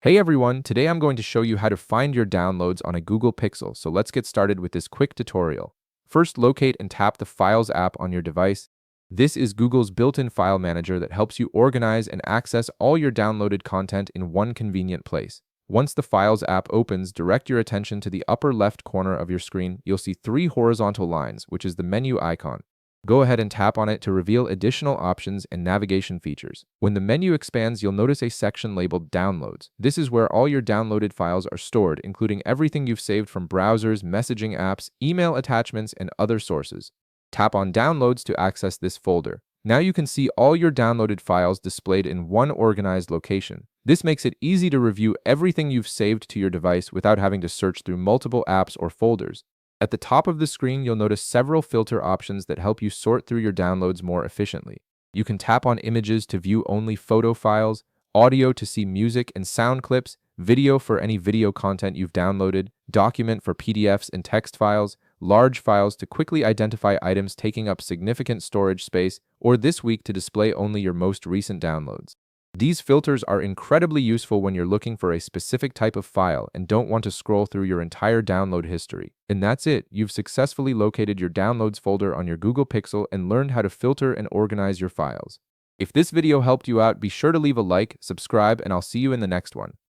Hey everyone, today I'm going to show you how to find your downloads on a Google Pixel, so let's get started with this quick tutorial. First, locate and tap the Files app on your device. This is Google's built-in file manager that helps you organize and access all your downloaded content in one convenient place. Once the Files app opens, direct your attention to the upper left corner of your screen. You'll see three horizontal lines, which is the menu icon. Go ahead and tap on it to reveal additional options and navigation features. When the menu expands, you'll notice a section labeled Downloads. This is where all your downloaded files are stored, including everything you've saved from browsers, messaging apps, email attachments, and other sources. Tap on Downloads to access this folder. Now you can see all your downloaded files displayed in one organized location. This makes it easy to review everything you've saved to your device without having to search through multiple apps or folders. At the top of the screen, you'll notice several filter options that help you sort through your downloads more efficiently. You can tap on images to view only photo files, audio to see music and sound clips, video for any video content you've downloaded, document for PDFs and text files, large files to quickly identify items taking up significant storage space, or this week to display only your most recent downloads. These filters are incredibly useful when you're looking for a specific type of file and don't want to scroll through your entire download history. And that's it. You've successfully located your downloads folder on your Google Pixel and learned how to filter and organize your files. If this video helped you out, be sure to leave a like, subscribe, and I'll see you in the next one.